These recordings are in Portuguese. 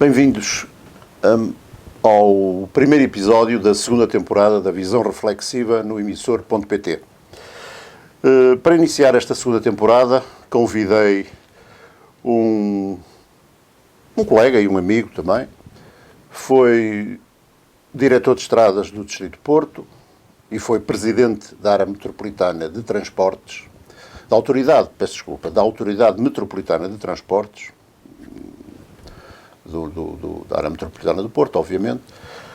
Bem-vindos ao primeiro episódio da segunda temporada da Visão Reflexiva no emissor.pt. Para iniciar esta segunda temporada, convidei um colega e um amigo também. Foi diretor de estradas do Distrito de Porto e foi presidente da área metropolitana de transportes, da Autoridade Metropolitana de Transportes, da área metropolitana do Porto, obviamente.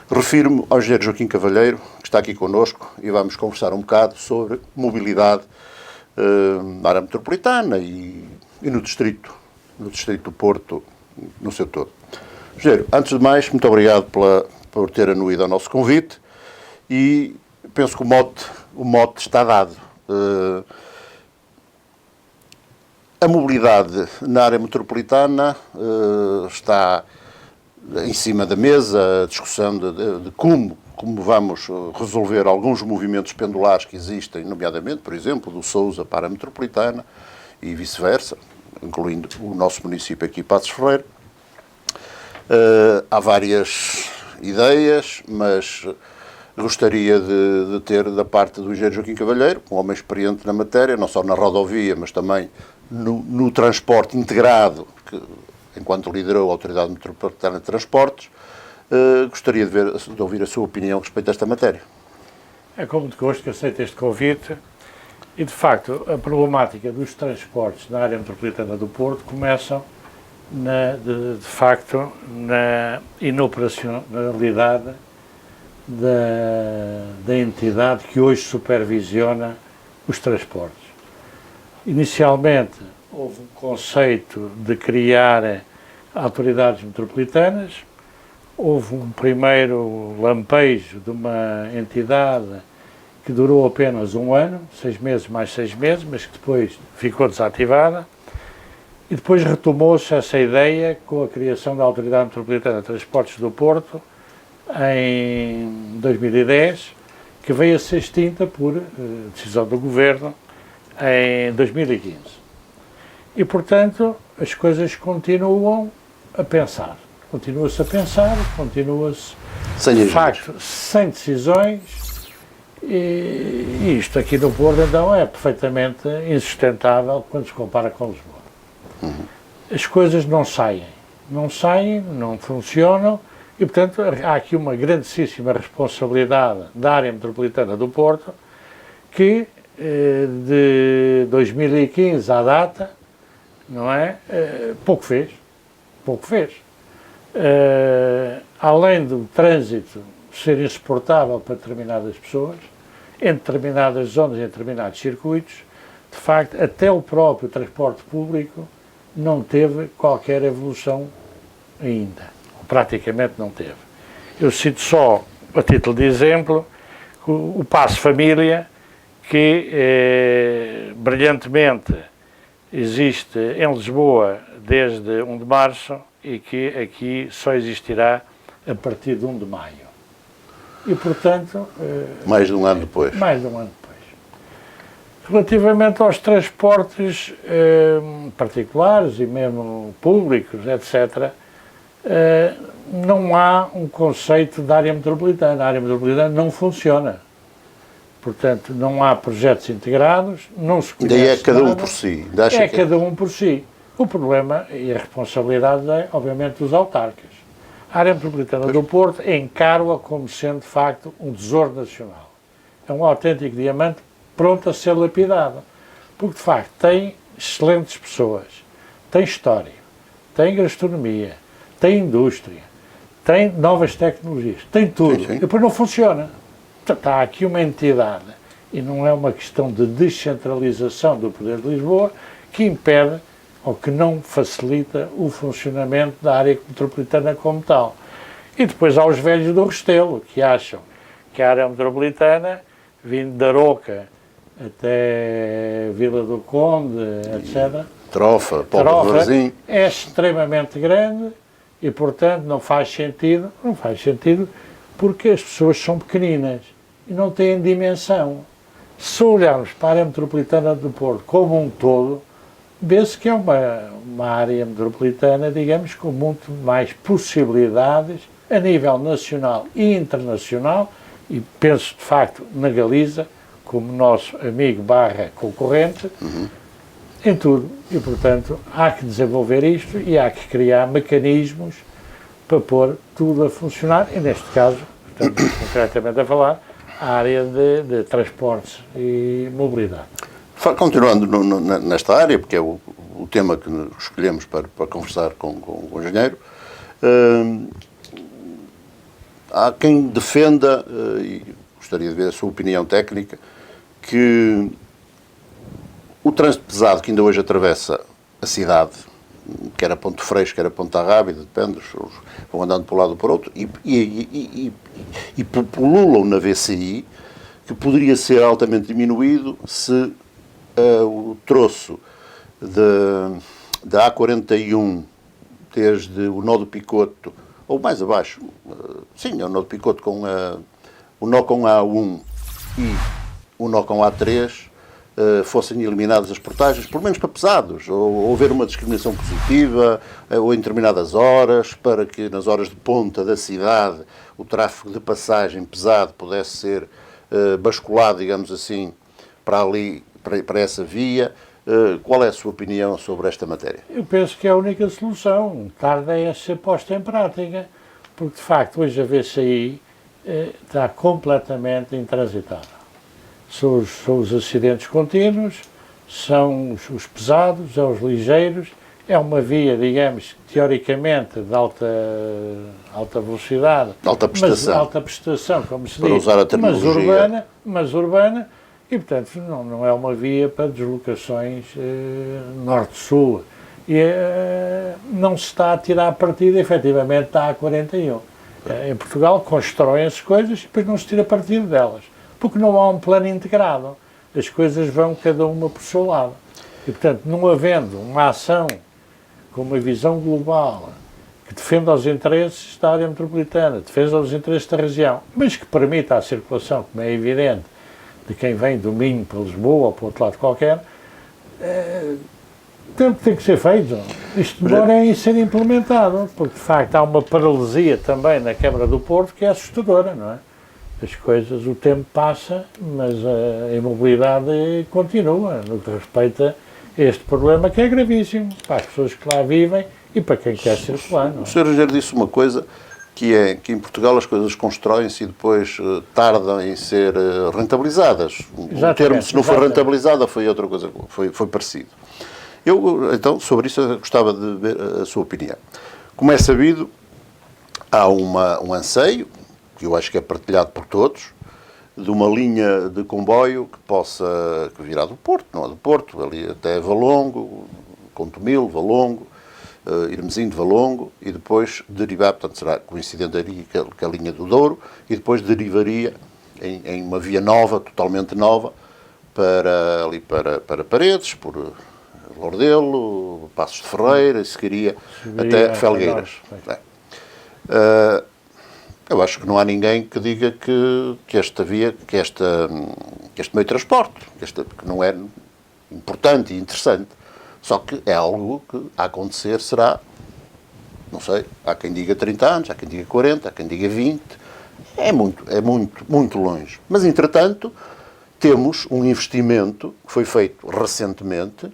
Refiro-me ao engenheiro Joaquim Cavalheiro, que está aqui connosco, e vamos conversar um bocado sobre mobilidade na área metropolitana e no Distrito do Porto, no seu todo. Engenheiro, antes de mais, muito obrigado por ter anuído ao nosso convite e penso que o mote está dado. A mobilidade na área metropolitana está em cima da mesa, a discussão de como vamos resolver alguns movimentos pendulares que existem, nomeadamente, por exemplo, do Sousa para a metropolitana e vice-versa, incluindo o nosso município aqui, Paços Ferreira. Há várias ideias, mas gostaria de ter da parte do engenheiro Joaquim Cavalheiro, um homem experiente na matéria, não só na rodovia, mas também no transporte integrado, que, enquanto liderou a Autoridade Metropolitana de Transportes, gostaria de ouvir a sua opinião a respeito desta matéria. É com muito gosto que aceito este convite e, de facto, a problemática dos transportes na área metropolitana do Porto começam, na inoperacionalidade da entidade que hoje supervisiona os transportes. Inicialmente, houve um conceito de criar autoridades metropolitanas, houve um primeiro lampejo de uma entidade que durou apenas um ano, 6 meses mais 6 meses, mas que depois ficou desativada, e depois retomou-se essa ideia com a criação da Autoridade Metropolitana de Transportes do Porto em 2010, que veio a ser extinta por decisão do Governo em 2015. E, portanto, as coisas continuam a pensar. Continua-se a pensar, continua-se, de facto, sem decisões, e isto aqui no Porto, então, é perfeitamente insustentável quando se compara com Lisboa. As coisas não saem, não funcionam, e, portanto, há aqui uma grandíssima responsabilidade da área metropolitana do Porto, que de 2015 à data, não é? Pouco fez. Além do trânsito ser insuportável para determinadas pessoas, em determinadas zonas, em determinados circuitos, de facto, até o próprio transporte público não teve qualquer evolução ainda. Praticamente não teve. Eu cito só, a título de exemplo, o Passo Família, que brilhantemente existe em Lisboa desde 1 de março e que aqui só existirá a partir de 1 de maio. E, portanto... Mais de um ano depois. Relativamente aos transportes particulares e mesmo públicos, etc., não há um conceito de área metropolitana. A área metropolitana não funciona. Portanto, não há projetos integrados, não se conhece Daí é cada nada, um por si. Cada um por si. O problema e a responsabilidade é, obviamente, dos autarcas. A área metropolitana do Porto encaro-a como sendo, de facto, um tesouro nacional. É um autêntico diamante pronto a ser lapidado. Porque, de facto, tem excelentes pessoas, tem história, tem gastronomia, tem indústria, tem novas tecnologias, tem tudo. Sim. E depois não funciona. Está aqui uma entidade, e não é uma questão de descentralização do poder de Lisboa, que impede ou que não facilita o funcionamento da área metropolitana como tal. E depois há os velhos do Restelo, que acham que a área metropolitana, vindo da Aroca até Vila do Conde, etc., Trofa, é extremamente grande e, portanto, não faz sentido porque as pessoas são pequeninas e não têm dimensão. Se olharmos para a área metropolitana do Porto como um todo, vê-se que é uma área metropolitana, digamos, com muito mais possibilidades a nível nacional e internacional, e penso, de facto, na Galiza, como nosso amigo barra concorrente, em tudo. E, portanto, há que desenvolver isto e há que criar mecanismos para pôr tudo a funcionar, e neste caso, estamos concretamente a falar, a área de transportes e mobilidade. Continuando nesta área, porque é o tema que escolhemos para conversar com o engenheiro, há quem defenda, e gostaria de ver a sua opinião técnica, que o trânsito pesado que ainda hoje atravessa a cidade, quer a Ponte Freixo, quer a Ponta Rábida, depende, vão andando para um lado ou para o outro, e pululam na VCI, que poderia ser altamente diminuído se o troço da A41, desde o nó do Picoto, ou mais abaixo, sim, é o nó do Picoto com o nó com a A1 e o nó com a A3, fossem eliminadas as portagens, pelo menos para pesados, ou haver uma discriminação positiva, ou em determinadas horas, para que nas horas de ponta da cidade o tráfego de passagem pesado pudesse ser basculado, digamos assim, para ali, para essa via. Qual é a sua opinião sobre esta matéria? Eu penso que é a única solução. Tarde é a ser posta em prática, porque de facto hoje a VCI está completamente intransitável. São os acidentes contínuos, são os pesados, são os ligeiros. É uma via, digamos, teoricamente de alta velocidade, alta prestação, mas alta prestação, como se para diz, usar a terminologia, mas urbana, e portanto não é uma via para deslocações norte-sul. E não se está a tirar partido, efetivamente, da A41. Em Portugal constroem-se coisas e depois não se tira partido delas, porque não há um plano integrado. As coisas vão cada uma por seu lado. E, portanto, não havendo uma ação com uma visão global que defenda os interesses da área metropolitana, defenda os interesses da região, mas que permita a circulação, como é evidente, de quem vem do Minho para Lisboa ou para outro lado qualquer, tem que ser feito. Isto demora em ser implementado, porque, de facto, há uma paralisia também na Câmara do Porto que é assustadora, não é? As coisas, o tempo passa, mas a imobilidade continua, no que respeita a este problema que é gravíssimo para as pessoas que lá vivem e para quem quer circular. Não é? O Sr. Engenheiro disse uma coisa, que é que em Portugal as coisas constroem-se e depois tardam em ser rentabilizadas. O termo, se não for rentabilizada, foi outra coisa, foi parecido. Eu, então, sobre isso, gostava de ver a sua opinião. Como é sabido, há um anseio, que eu acho que é partilhado por todos, de uma linha de comboio que virá do Porto, não é do Porto, ali até Valongo, Contomil, Valongo, Irmezinho de Valongo, e depois derivar, portanto será coincidentemente com a linha do Douro, e depois derivaria em uma via nova, totalmente nova, para Paredes, por Lordelo, Passos de Ferreira, e seguiria até Felgueiras. Eu acho que não há ninguém que diga que esta via, que este meio de transporte, que não é importante e interessante, só que é algo que a acontecer será, não sei, há quem diga 30 anos, há quem diga 40, há quem diga 20, é muito longe. Mas, entretanto, temos um investimento que foi feito recentemente,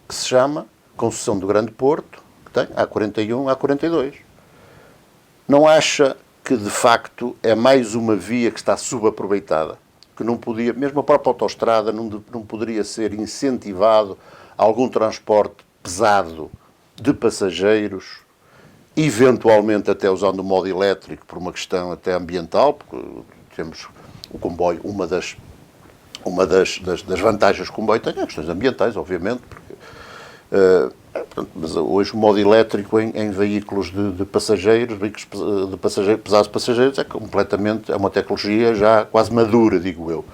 que se chama Concessão do Grande Porto, que tem A41, A42. Não acha que, de facto, é mais uma via que está subaproveitada? Que não podia, mesmo a própria autoestrada, não poderia ser incentivado algum transporte pesado de passageiros, eventualmente até usando o modo elétrico, por uma questão até ambiental, porque temos o comboio, uma das vantagens que o comboio tem é questões ambientais, obviamente, porque mas hoje o modo elétrico em veículos de passageiros, pesados passageiros, é uma tecnologia já quase madura, digo eu.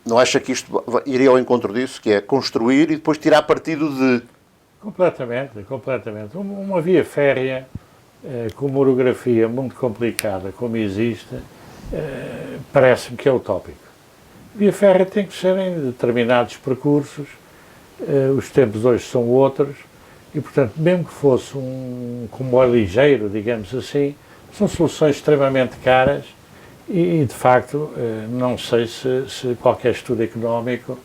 Não acha que isto iria ao encontro disso, que é construir e depois tirar partido de... Completamente. Uma via férrea com uma orografia muito complicada como existe, parece-me que é utópico. Via férrea tem que ser em determinados percursos os tempos hoje são outros, e, portanto, mesmo que fosse um comboio ligeiro, digamos assim, são soluções extremamente caras e de facto, não sei se qualquer estudo económico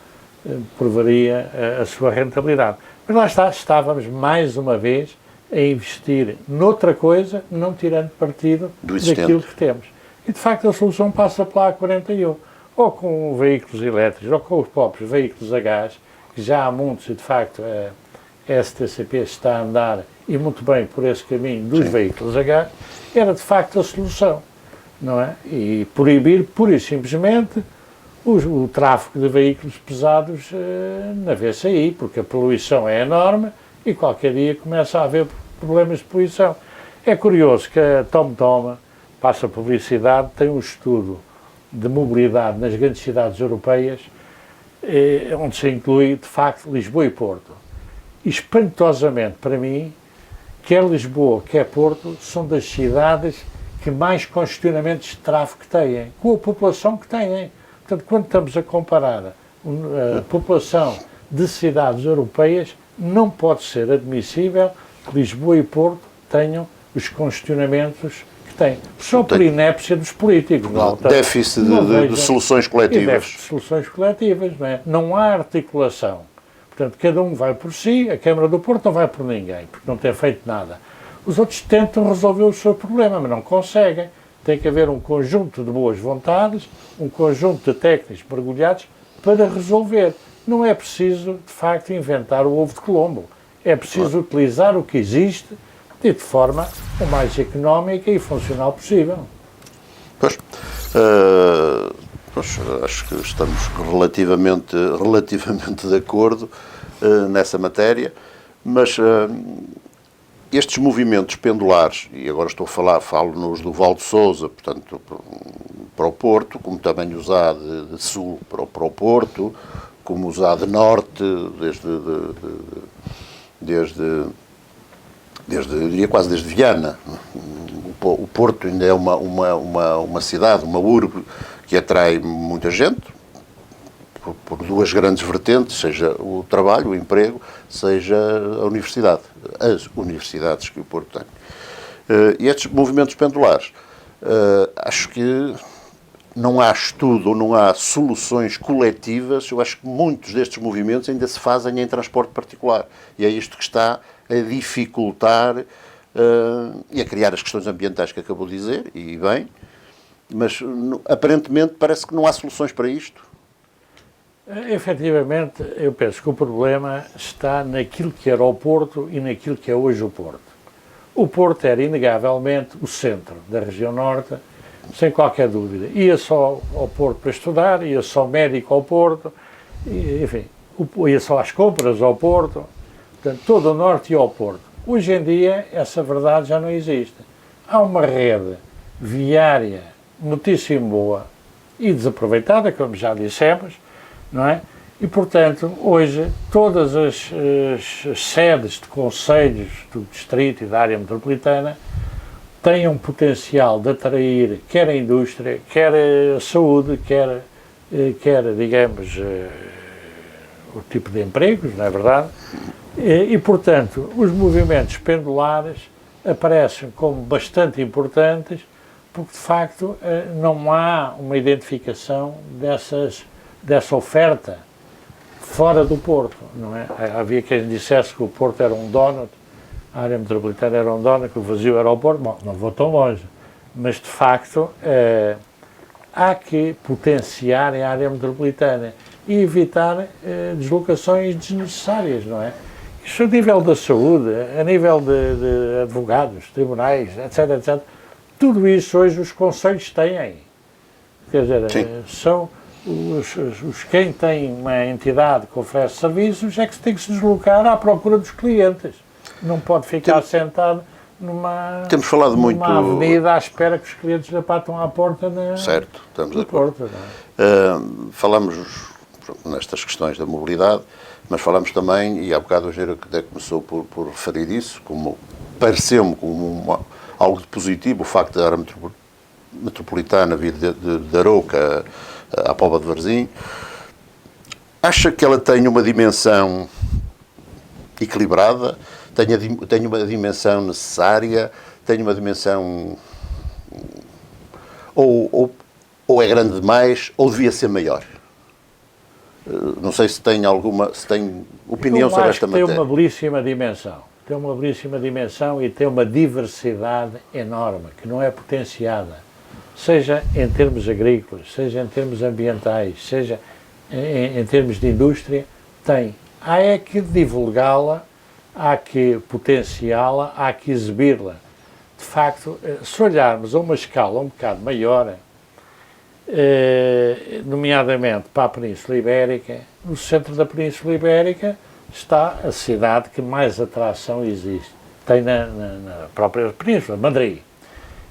provaria a sua rentabilidade. Mas lá está, estávamos mais uma vez a investir noutra coisa, não tirando partido daquilo que temos. E de facto a solução passa pela A41, ou com veículos elétricos, ou com os próprios veículos a gás, que já há muitos e de facto a STCP está a andar e muito bem por esse caminho dos veículos a gás, era de facto a solução, não é? E proibir pura e simplesmente o tráfego de veículos pesados na VCI, porque a poluição é enorme e qualquer dia começa a haver problemas de poluição. É curioso que a TomTom, passa publicidade, tem um estudo de mobilidade nas grandes cidades europeias, onde se inclui, de facto, Lisboa e Porto. E, espantosamente, para mim, quer Lisboa, quer Porto, são das cidades que mais congestionamentos de tráfego têm, com a população que têm. Portanto, quando estamos a comparar a população de cidades europeias, não pode ser admissível que Lisboa e Porto tenham os congestionamentos que têm. Só por inépcia dos políticos. Déficit de soluções coletivas. Déficit de soluções coletivas, não é? Não há articulação. Portanto, cada um vai por si, a Câmara do Porto não vai por ninguém, porque não tem feito nada. Os outros tentam resolver o seu problema, mas não conseguem. Tem que haver um conjunto de boas vontades, um conjunto de técnicos mergulhados para resolver. Não é preciso, de facto, inventar o ovo de Colombo. É preciso utilizar o que existe e de forma o mais económica e funcional possível. Pois, acho que estamos relativamente de acordo nessa matéria, mas estes movimentos pendulares, e agora falo-nos do Val de Sousa, portanto, para o Porto, como também os há de sul para o Porto, como os há de norte, eu diria quase desde Viana. O Porto ainda é uma cidade, uma urbe que atrai muita gente, por duas grandes vertentes, seja o trabalho, o emprego, seja a universidade, as universidades que o Porto tem. E estes movimentos pendulares, acho que não há estudo, ou não há soluções coletivas. Eu acho que muitos destes movimentos ainda se fazem em transporte particular. E é isto que está a dificultar e a criar as questões ambientais que acabou de dizer, e bem, mas aparentemente parece que não há soluções para isto. Efetivamente, eu penso que o problema está naquilo que era o Porto e naquilo que é hoje o Porto. O Porto era, inegavelmente, o centro da região norte, sem qualquer dúvida. Ia só ao Porto para estudar, ia só médico ao Porto, enfim, ia só às compras ao Porto, portanto, todo o norte ia ao Porto. Hoje em dia, essa verdade já não existe. Há uma rede viária muitíssimo boa e desaproveitada, como já dissemos, não é? E, portanto, hoje, todas as sedes de concelhos do distrito e da área metropolitana têm um potencial de atrair quer a indústria, quer a saúde, quer digamos, o tipo de empregos, não é verdade? E, portanto, os movimentos pendulares aparecem como bastante importantes porque, de facto, não há uma identificação dessa oferta fora do Porto, não é? Havia quem dissesse que o Porto era um donut, a área metropolitana era um donut, que o vazio era o Porto. Bom, não vou tão longe, mas, de facto, há que potenciar a área metropolitana e evitar deslocações desnecessárias, não é? Isso a nível da saúde, a nível de advogados, tribunais, etc. Tudo isso hoje os concelhos têm. Quer dizer, são quem tem uma entidade que oferece serviços é que tem que se deslocar à procura dos clientes. Não pode ficar sentado numa avenida à espera que os clientes lhe batam à porta certo, estamos de acordo. Falamos nestas questões da mobilidade, mas falamos também, e há bocado o engenheiro até começou por referir isso, como pareceu-me como algo de positivo, o facto da área metropolitana vir de Arouca à Póvoa de Varzim. acha que ela tem uma dimensão equilibrada, tem uma dimensão necessária, tem uma dimensão ou é grande demais, ou devia ser maior? Não sei se tem opinião sobre esta matéria. Tem uma belíssima dimensão. Tem uma belíssima dimensão e tem uma diversidade enorme, que não é potenciada. Seja em termos agrícolas, seja em termos ambientais, seja em termos de indústria, tem. Há é que divulgá-la, há que potenciá-la, há que exibi-la. De facto, se olharmos a uma escala um bocado maior, nomeadamente para a Península Ibérica, no centro da Península Ibérica está a cidade que mais atração existe. Tem na própria Península, Madrid.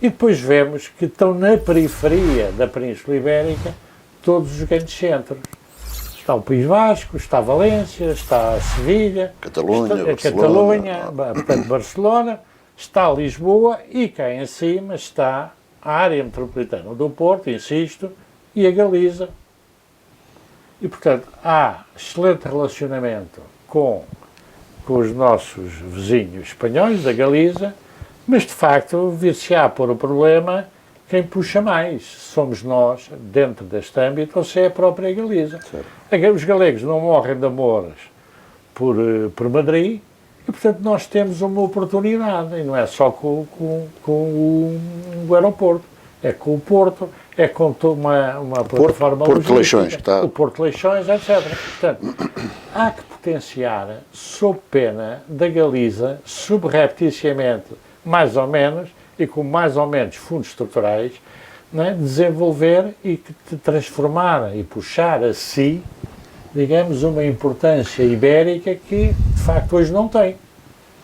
E depois vemos que estão na periferia da Península Ibérica todos os grandes centros. Está o País Vasco, está Valência, está Sevilha, Catalunha, portanto Barcelona, está Lisboa e cá em cima está a área metropolitana do Porto, insisto, e a Galiza. E, portanto, há excelente relacionamento com os nossos vizinhos espanhóis da Galiza, mas, de facto, vir-se-á pôr o problema quem puxa mais. Somos nós, dentro deste âmbito, ou se é a própria Galiza. Certo. Os galegos não morrem de amores por Madrid, e, portanto, nós temos uma oportunidade, e não é só com o aeroporto, é com o Porto, é com uma plataforma logística, o Porto de Leixões, etc. Portanto, há que potenciar, sob pena da Galiza, subrepticiamente, mais ou menos, e com mais ou menos fundos estruturais, não é? Desenvolver e transformar e puxar a si, digamos, uma importância ibérica que, de facto, hoje não tem.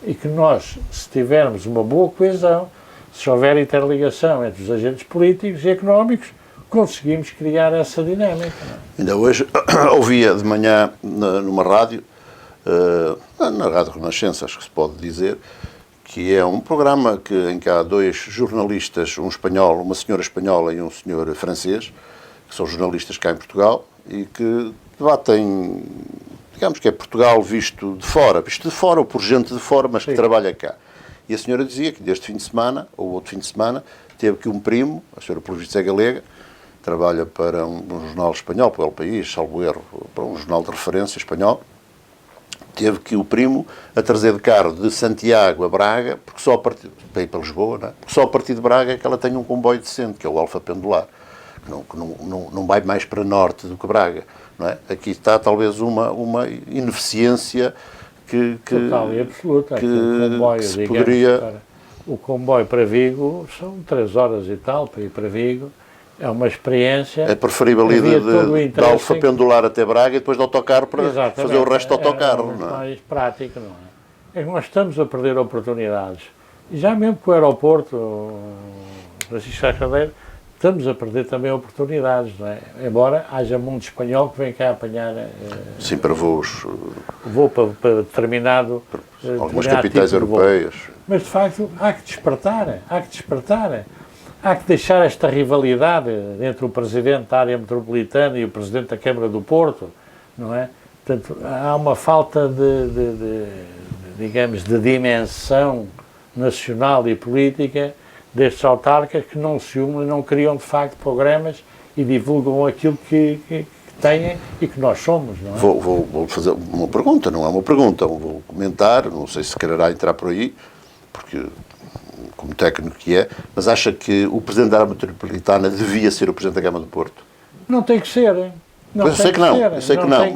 E que nós, se tivermos uma boa coesão, se houver interligação entre os agentes políticos e económicos, conseguimos criar essa dinâmica. Ainda hoje ouvia de manhã numa rádio, na Rádio Renascença, acho que se pode dizer, que é um programa em que há dois jornalistas, um espanhol, uma senhora espanhola e um senhor francês, que são jornalistas cá em Portugal, e que debatem, digamos que é Portugal visto de fora ou por gente de fora, mas que trabalha cá. E a senhora dizia que deste fim de semana, ou outro fim de semana, teve que um primo, a senhora pelo visto é galega, trabalha para um jornal espanhol, para o El País, salvo erro, para um jornal de referência espanhol, teve que o primo a trazer de carro de Santiago a Braga, porque só a partir, para ir para Lisboa, não é? Porque só a partir de Braga é que ela tem um comboio decente, que é o Alfa Pendular, que não vai mais para norte do que Braga, não é? Aqui está talvez uma ineficiência que total e absoluta. Que o comboio, se digamos, poderia... o comboio para Vigo são 3 horas e tal para ir para Vigo. É uma experiência... É preferível ir de Alfa Pendular até Braga e depois de autocarro para fazer o resto do autocarro. É mais prático, não é? É que nós estamos a perder oportunidades. E já mesmo com o aeroporto, Francisco Sacadeiro, estamos a perder também oportunidades, não é? Embora haja mundo espanhol que vem cá apanhar... Sim, para voos... Voo para determinado... Algumas capitais tipo europeias. Mas, de facto, há que despertar. Há que deixar esta rivalidade entre o Presidente da área metropolitana e o Presidente da Câmara do Porto, não é? Portanto, há uma falta digamos, de dimensão nacional e política destes autarcas que não se unem, não criam, de facto, programas e divulgam aquilo que têm e que nós somos, não é? Vou fazer uma pergunta, não é uma pergunta, vou comentar, não sei se quererá entrar por aí, porque... como técnico que é, mas acha que o Presidente da área metropolitana devia ser o Presidente da Câmara do Porto? Não tem que ser. Eu sei que não,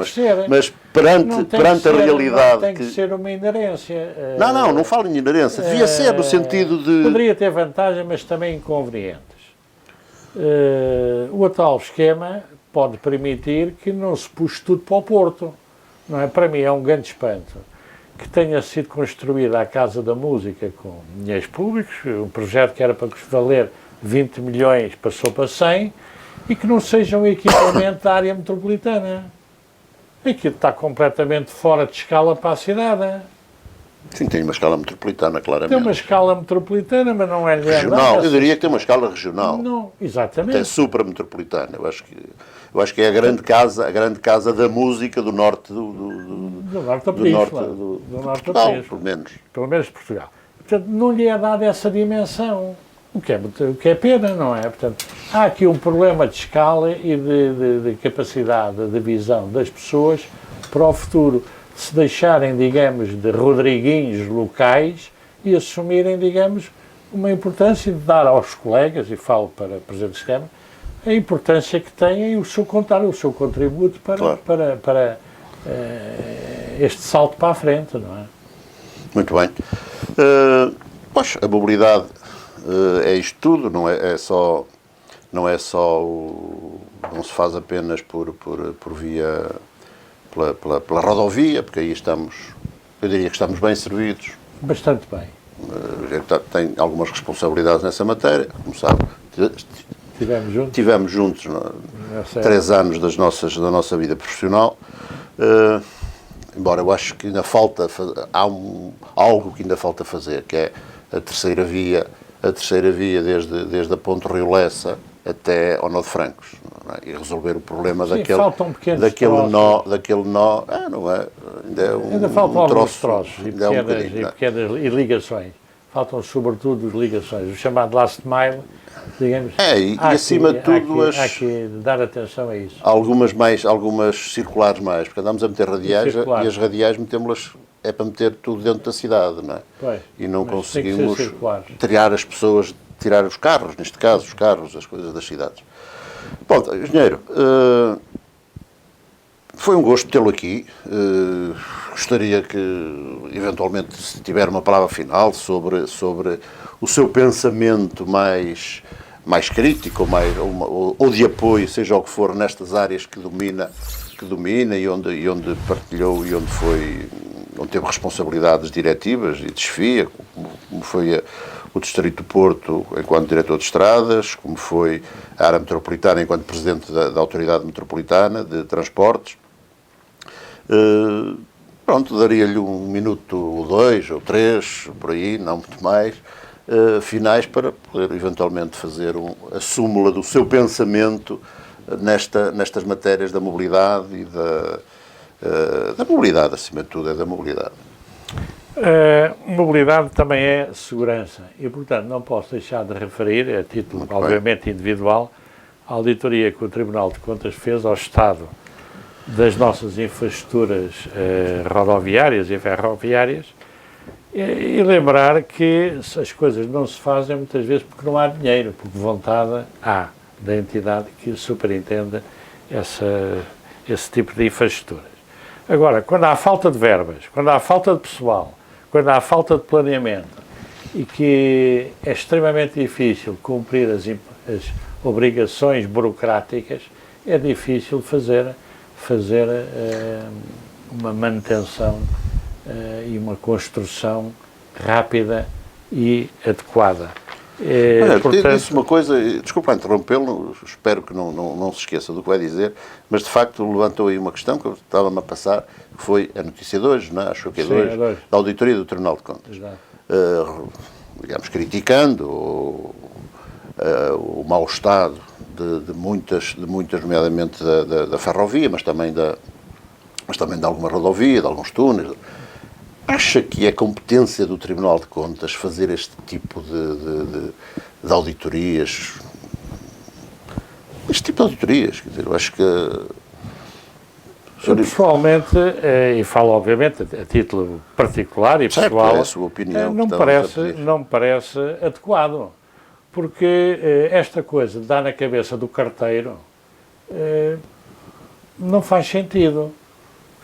mas perante a realidade... Tem que ser uma inerência. Não falo em inerência, devia ser no sentido de... Poderia ter vantagens, mas também inconvenientes. O atual esquema pode permitir que não se puxe tudo para o Porto. Não é? Para mim é um grande espanto que tenha sido construída a Casa da Música com dinheiros públicos, um projeto que era para valer 20 milhões passou para 100, e que não seja um equipamento da área metropolitana. Aquilo está completamente fora de escala para a cidade. Sim, tem uma escala metropolitana, claramente. Tem uma escala metropolitana, mas não é regional. Eu diria que tem uma escala regional. Não, exatamente. Até suprametropolitana. Eu acho que é a grande casa da música do norte do norte da Península. Do norte Portugal, da Península. pelo menos. Pelo menos Portugal. Portanto, não lhe é dada essa dimensão, o que é pena, não é? Portanto, há aqui um problema de escala e de capacidade de visão das pessoas para o futuro se deixarem, digamos, de rodriguinhos locais e assumirem, digamos, uma importância de dar aos colegas, e falo para o Presidente do Sistema, a importância que têm o seu contributo Claro. para este salto para a frente, não é? Muito bem. Pois, a mobilidade é isto tudo, não se faz apenas por via, pela rodovia, porque aí eu diria que estamos bem servidos. Bastante bem. A gente tem algumas responsabilidades nessa matéria, como sabe. Tivemos juntos 3 anos da nossa vida profissional. Embora eu acho que ainda falta, algo que ainda falta fazer, que é a terceira via desde a Ponte Rio Lessa até ao Nó de Francos, não é? E resolver o problema daquele nó, não é? Ainda faltam alguns troços e ligações. Faltam sobretudo ligações, o chamado last mile, digamos. E acima de tudo há que dar atenção a isso. Algumas circulares mais, porque andamos a meter radiais e as radiais metemos-las para meter tudo dentro da cidade, não é? Pois, e não conseguimos tirar as pessoas, tirar os carros, neste caso, as coisas das cidades. Bom, engenheiro, foi um gosto tê-lo aqui. Gostaria que, eventualmente, se tiver uma palavra final sobre o seu pensamento mais crítico ou de apoio, seja o que for, nestas áreas que domina e onde partilhou e onde teve responsabilidades diretivas e desfia, como foi o Distrito do Porto enquanto diretor de estradas, como foi a área metropolitana enquanto presidente da Autoridade Metropolitana de Transportes. Pronto, daria-lhe 1 minuto ou 2 ou 3, por aí, não muito mais, finais para poder eventualmente fazer a súmula do seu pensamento nestas matérias da mobilidade e da mobilidade, acima de tudo, é da mobilidade. Mobilidade também é segurança e, portanto, não posso deixar de referir, a título, muito obviamente, individual, a auditoria que o Tribunal de Contas fez ao Estado das nossas infraestruturas rodoviárias e ferroviárias e lembrar que as coisas não se fazem muitas vezes porque não há dinheiro, porque vontade há da entidade que superintende esse tipo de infraestruturas. Agora, quando há falta de verbas, quando há falta de pessoal, quando há falta de planeamento e que é extremamente difícil cumprir as obrigações burocráticas, é difícil fazer uma manutenção e uma construção rápida e adequada. Portanto, disse uma coisa, desculpa interrompê-lo, espero que não se esqueça do que vai dizer, mas de facto levantou aí uma questão que eu estava-me a passar, que foi a notícia de hoje, não é? Acho que é de hoje, da auditoria do Tribunal de Contas. Digamos, criticando o mau estado de muitas, nomeadamente da ferrovia, mas também de alguma rodovia, de alguns túneis. Acha que é competência do Tribunal de Contas fazer este tipo de auditorias? Este tipo de auditorias, quer dizer, eu acho que... Eu, pessoalmente, e falo obviamente a título particular e pessoal, é a sua opinião, não me parece adequado, porque esta coisa de dar na cabeça do carteiro não faz sentido.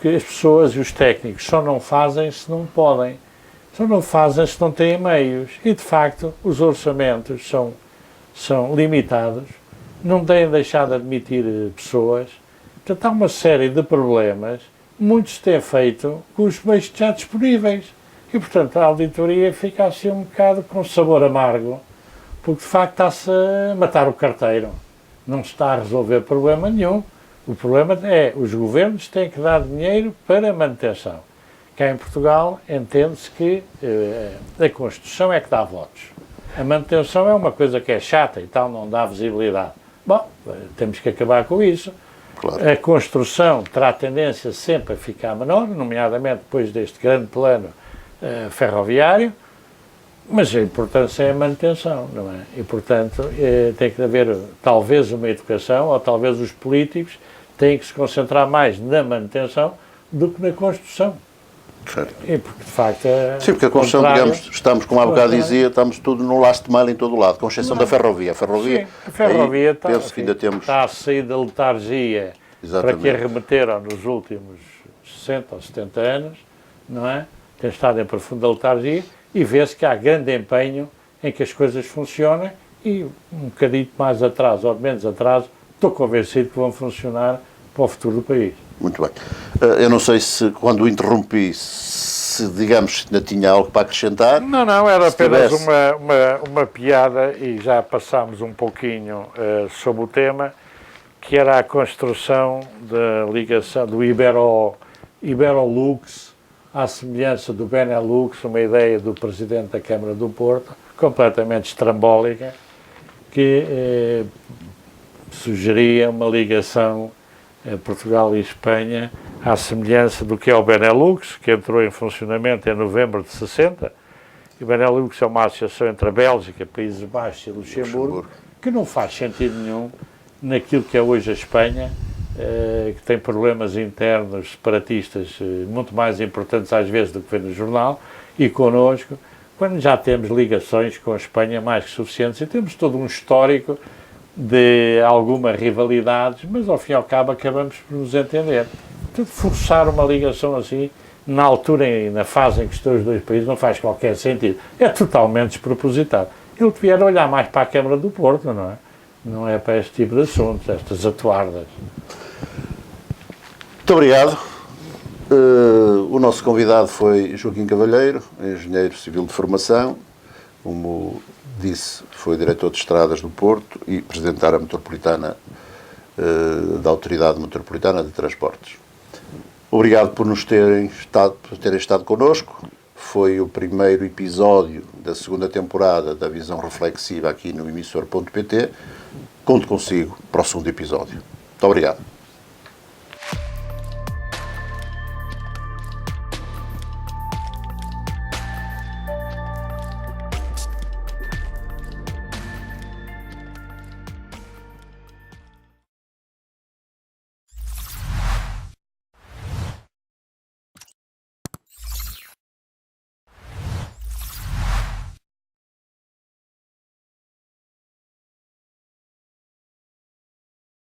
Que as pessoas e os técnicos só não fazem se não podem, só não fazem se não têm meios. E, de facto, os orçamentos são limitados, não têm deixado de admitir pessoas. Portanto, há uma série de problemas, muitos têm feito com os meios já disponíveis. E, portanto, a auditoria fica assim um bocado com sabor amargo, porque, de facto, está-se a matar o carteiro. Não se está a resolver problema nenhum. O problema é os governos têm que dar dinheiro para a manutenção. Cá em Portugal entende-se que a construção é que dá votos. A manutenção é uma coisa que é chata e tal, não dá visibilidade. Bom, temos que acabar com isso. Claro. A construção terá tendência sempre a ficar menor, nomeadamente depois deste grande plano ferroviário, mas a importância é a manutenção, não é? E, portanto, tem que haver talvez uma educação, ou talvez os políticos têm que se concentrar mais na manutenção do que na construção. Certo. E porque, de facto, Sim, porque a construção, digamos, estamos, como há bocado dizia, estamos tudo no last mile em todo o lado, com exceção da ferrovia. A ferrovia, sim, a ferrovia aí, penso que ainda temos... está a sair da letargia para que a remeteram nos últimos 60 ou 70 anos, não é? Tem estado em profunda letargia e vê-se que há grande empenho em que as coisas funcionem e um bocadinho mais atraso ou menos atraso, estou convencido que vão funcionar para o futuro do país. Muito bem. Eu não sei se, quando o interrompi, se, digamos, ainda tinha algo para acrescentar. Não, era apenas tivesse... uma piada e já passámos um pouquinho sobre o tema, que era a construção da ligação do Iberolux à semelhança do Benelux, uma ideia do Presidente da Câmara do Porto, completamente estrambólica, que sugeria uma ligação Portugal e Espanha à semelhança do que é o Benelux, que entrou em funcionamento em novembro de 60. E o Benelux é uma associação entre a Bélgica, Países Baixos e Luxemburgo, que não faz sentido nenhum naquilo que é hoje a Espanha, que tem problemas internos separatistas muito mais importantes às vezes do que vê no jornal, e connosco, quando já temos ligações com a Espanha mais que suficientes e temos todo um histórico de alguma rivalidades, mas ao fim e ao cabo acabamos por nos entender. Portanto, forçar uma ligação assim, na altura e na fase em que estão os dois países, não faz qualquer sentido. É totalmente despropositado. Ele devia olhar mais para a Câmara do Porto, não é? Não é para este tipo de assuntos, estas atuardas. Muito obrigado. O nosso convidado foi Joaquim Cavalheiro, engenheiro civil de formação, como disse, foi diretor de estradas do Porto e presidente da área metropolitana, da Autoridade Metropolitana de Transportes. Obrigado por terem estado connosco. Foi o primeiro episódio da segunda temporada da Visão Reflexiva aqui no emissor.pt. Conto consigo para o segundo episódio. Muito obrigado.